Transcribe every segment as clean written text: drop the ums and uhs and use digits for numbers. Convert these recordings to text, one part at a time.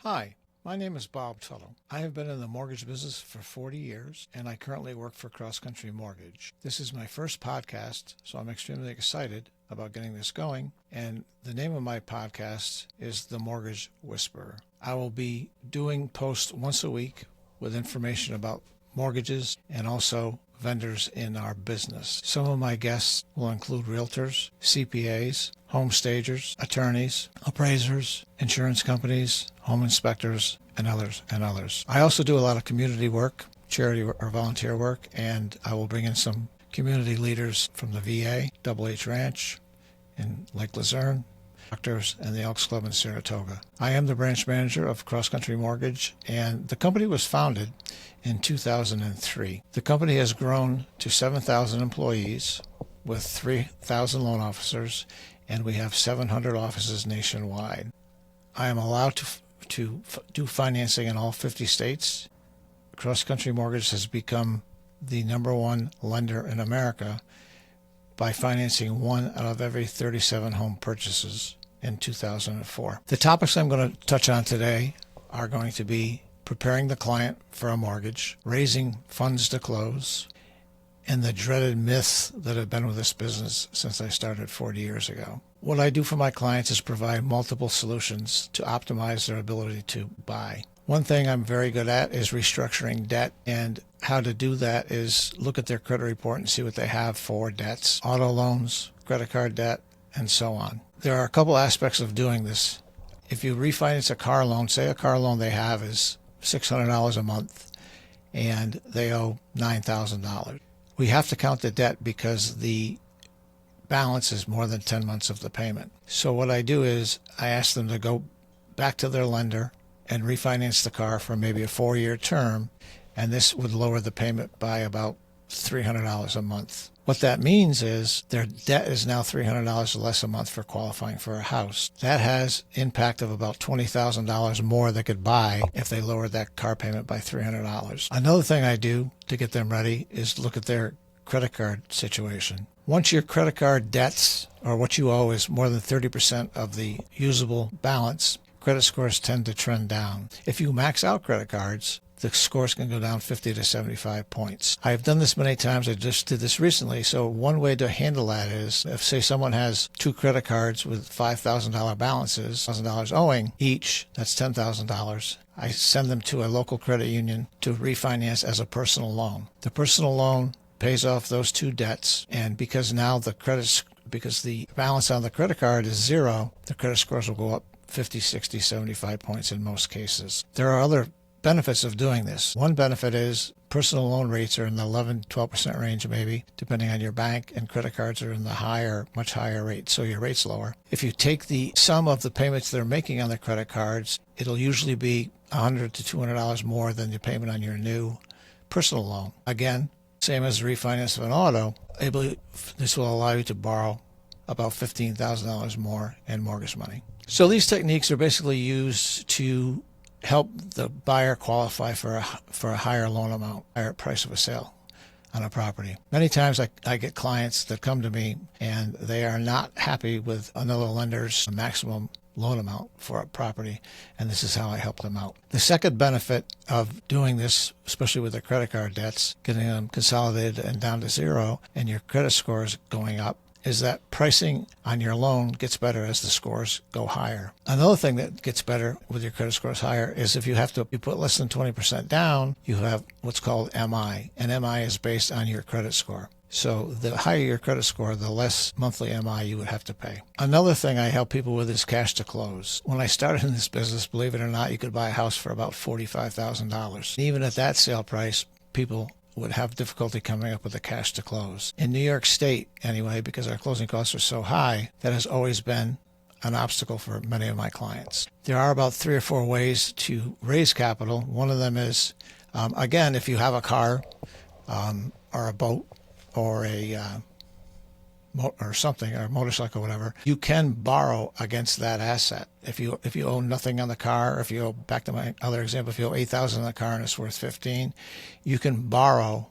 Hi, my name is Bob Tuttle. I have been in the mortgage business for 40 years, and I currently work for Cross Country Mortgage. This is my first podcast, so I'm extremely excited about getting this going, and the name of my podcast is The Mortgage Whisperer. I will be doing posts once a week with information about mortgages and also vendors in our business. Some of my guests will include realtors, CPAs, home stagers, attorneys, appraisers, insurance companies, home inspectors, and others. I also do a lot of community work, charity or volunteer work, and I will bring in some community leaders from the VA, Double H Ranch in Lake Luzerne, doctors, and the Elks Club in Saratoga. I am the branch manager of Cross Country Mortgage, and the company was founded in 2003. The company has grown to 7,000 employees with 3,000 loan officers, and we have 700 offices nationwide. I am allowed to do financing in all 50 states. Cross Country Mortgage has become the number one lender in America by financing 1 out of every 37 home purchases in 2004. The topics I'm going to touch on today are going to be preparing the client for a mortgage, raising funds to close, and the dreaded myths that have been with this business since I started 40 years ago. What I do for my clients is provide multiple solutions to optimize their ability to buy. One thing I'm very good at is restructuring debt, and how to do that is look at their credit report and see what they have for debts, auto loans, credit card debt, and so on. There are a couple aspects of doing this. If you refinance a car loan, say a car loan they have is $600 a month and they owe $9,000. We have to count the debt because the balance is more than 10 months of the payment. So what I do is I ask them to go back to their lender and refinance the car for maybe a 4-year term, and this would lower the payment by about $300 a month. What that means is their debt is now $300 less a month for qualifying for a house. That has impact of about $20,000 more they could buy if they lowered that car payment by $300. Another thing I do to get them ready is look at their credit card situation. Once your credit card debts or what you owe is more than 30% of the usable balance, credit scores tend to trend down. If you max out credit cards, the scores can go down 50 to 75 points. I've done this many times. I just did this recently. So one way to handle that is if, say, someone has 2 credit cards with $5,000 balances, $1,000 owing each, that's $10,000. I send them to a local credit union to refinance as a personal loan. The personal loan pays off those 2 debts, and because now because the balance on the credit card is 0, the credit scores will go up 50, 60, 75 points in most cases. There are other benefits of doing this. One benefit is personal loan rates are in the 11-12% range maybe, depending on your bank, and credit cards are in the much higher rate, so your rate's lower. If you take the sum of the payments they're making on their credit cards, it'll usually be $100 to $200 more than your payment on your new personal loan. Again, same as the refinance of an auto, this will allow you to borrow about $15,000 more in mortgage money. So these techniques are basically used to help the buyer qualify for a higher loan amount, higher price of a sale on a property. Many times I get clients that come to me and they are not happy with another lender's maximum loan amount for a property, and this is how I help them out. The second benefit of doing this, especially with the credit card debts, getting them consolidated and down to 0 and your credit scores going up, is that pricing on your loan gets better as the scores go higher. Another thing that gets better with your credit scores higher is if you put less than 20% down, you have what's called MI, and MI is based on your credit score. So the higher your credit score, the less monthly MI you would have to pay. Another thing I help people with is cash to close. When I started in this business, believe it or not, you could buy a house for about $45,000. Even at that sale price, people would have difficulty coming up with the cash to close. In New York State, anyway, because our closing costs are so high, that has always been an obstacle for many of my clients. There are about 3 or 4 ways to raise capital. One of them is, again, if you have a car or a boat or or something, or a motorcycle, whatever, you can borrow against that asset. If you owe nothing on the car, if you owe, back to my other example, if you owe $8,000 on the car and it's worth $15,000, you can borrow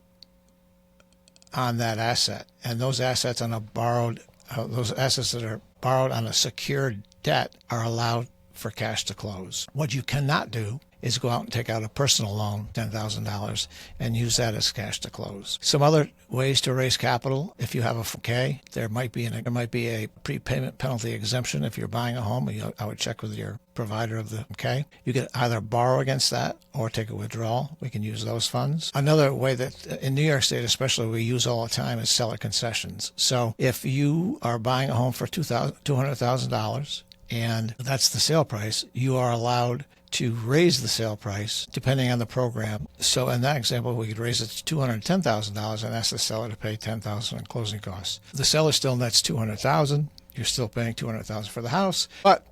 on that asset. And those assets that are borrowed on a secured debt are allowed for cash to close. What you cannot do is go out and take out a personal loan, $10,000, and use that as cash to close. Some other ways to raise capital: if you have a 401k, there might be a prepayment penalty exemption if you're buying a home. I would check with your provider of the 401k. You could either borrow against that or take a withdrawal. We can use those funds. Another way that in New York State especially we use all the time is seller concessions. So if you are buying a home for $200,000 and that's the sale price, you are allowed to raise the sale price depending on the program. So in that example, we could raise it to $210,000 and ask the seller to pay $10,000 in closing costs. The seller still nets $200,000. You're still paying $200,000 for the house, but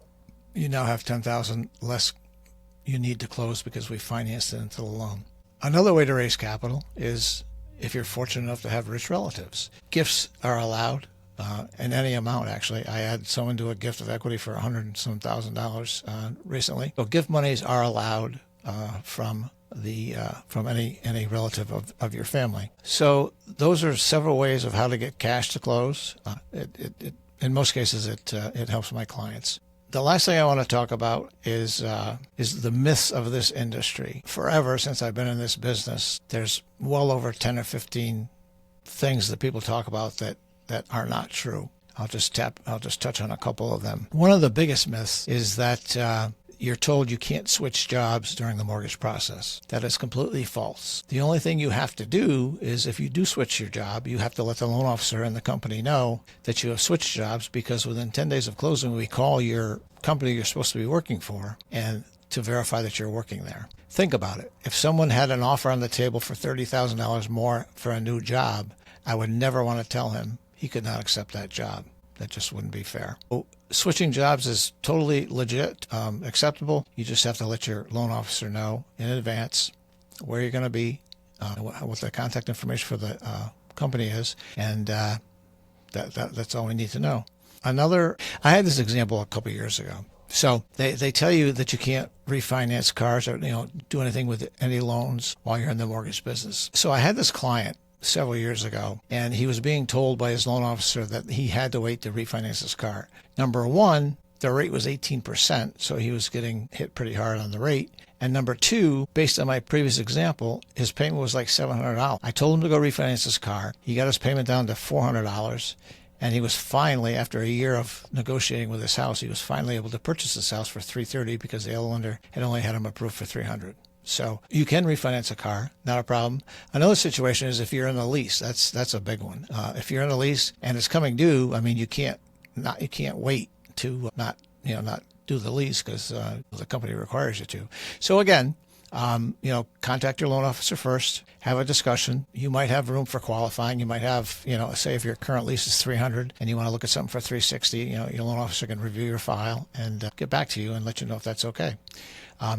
you now have $10,000 less you need to close because we financed it into the loan. Another way to raise capital is if you're fortunate enough to have rich relatives. Gifts are allowed. In any amount, actually. I had someone do a gift of equity for $100,000 recently. So gift monies are allowed from any relative of your family. So those are several ways of how to get cash to close. In most cases, it helps my clients. The last thing I want to talk about is the myths of this industry. Forever since I've been in this business, there's well over 10 or 15 things that people talk about that are not true. I'll just touch on a couple of them. One of the biggest myths is that you're told you can't switch jobs during the mortgage process. That is completely false. The only thing you have to do is if you do switch your job, you have to let the loan officer and the company know that you have switched jobs, because within 10 days of closing, we call your company you're supposed to be working for and to verify that you're working there. Think about it. If someone had an offer on the table for $30,000 more for a new job, I would never want to tell him he could not accept that job. That just wouldn't be fair. So, switching jobs is totally legit, acceptable. You just have to let your loan officer know in advance where you're going to be, what the contact information for the company is, and that's all we need to know. I had this example a couple of years ago. So they tell you that you can't refinance cars or do anything with any loans while you're in the mortgage business. So I had this client several years ago, and he was being told by his loan officer that he had to wait to refinance his car. Number one, the rate was 18%, so he was getting hit pretty hard on the rate. And number two, based on my previous example, his payment was like $700. I told him to go refinance his car. He got his payment down to $400, and he was finally, after a year of negotiating with his house, he was finally able to purchase this house for $330 because the other lender had only had him approved for $300. So you can refinance a car, not a problem. Another situation is if you're in a lease. That's a big one. If you're in a lease and it's coming due, I mean, you can't wait to not do the lease because the company requires you to. So again, contact your loan officer first, have a discussion. You might have room for qualifying. You might have, say if your current lease is $300 and you want to look at something for $360, your loan officer can review your file and get back to you and let you know if that's okay.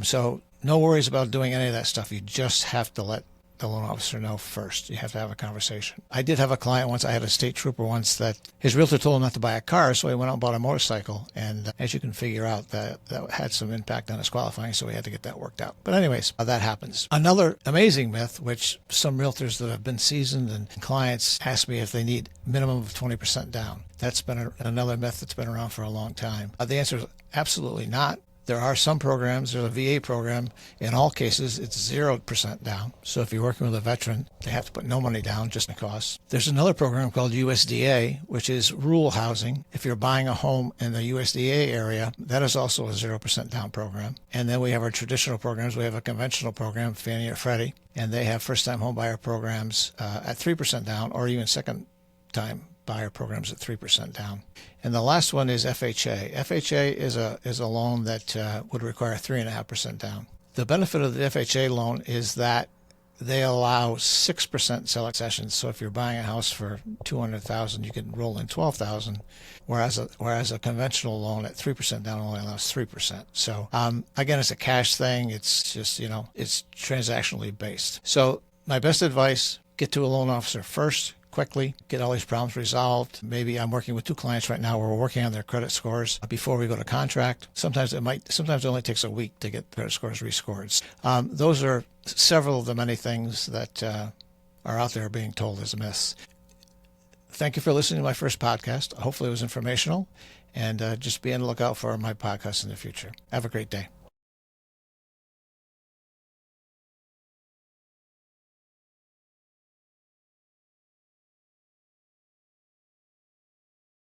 So no worries about doing any of that stuff. You just have to let the loan officer know first. You have to have a conversation. I did have a client once. I had a state trooper once that his realtor told him not to buy a car, so he went out and bought a motorcycle. And as you can figure out, that had some impact on his qualifying, so we had to get that worked out. But anyways, that happens. Another amazing myth, which some realtors that have been seasoned and clients ask me if they need minimum of 20% down. That's been another myth that's been around for a long time. The answer is absolutely not. There are some programs, there's a VA program. In all cases, it's 0% down. So if you're working with a veteran, they have to put no money down, just the cost. There's another program called USDA, which is rural housing. If you're buying a home in the USDA area, that is also a 0% down program. And then we have our traditional programs. We have a conventional program, Fannie or Freddie, and they have first-time home buyer programs at 3% down, or even second-time buyer programs at 3% down. And the last one is FHA. FHA is a loan that would require 3.5% down. The benefit of the FHA loan is that they allow 6% seller concessions. So if you're buying a house for $200,000, you can roll in $12,000, whereas a conventional loan at 3% down only allows 3%. So again, it's a cash thing. It's just it's transactionally based. So my best advice: get to a loan officer first. Quickly get all these problems resolved. Maybe I'm working with 2 clients right now where we're working on their credit scores before we go to contract. Sometimes it only takes a week to get credit scores rescored. Those are several of the many things that are out there being told as myths. thank you for listening to my first podcast. Hopefully it was informational, and just be on the lookout for my podcasts in the future. Have a great day.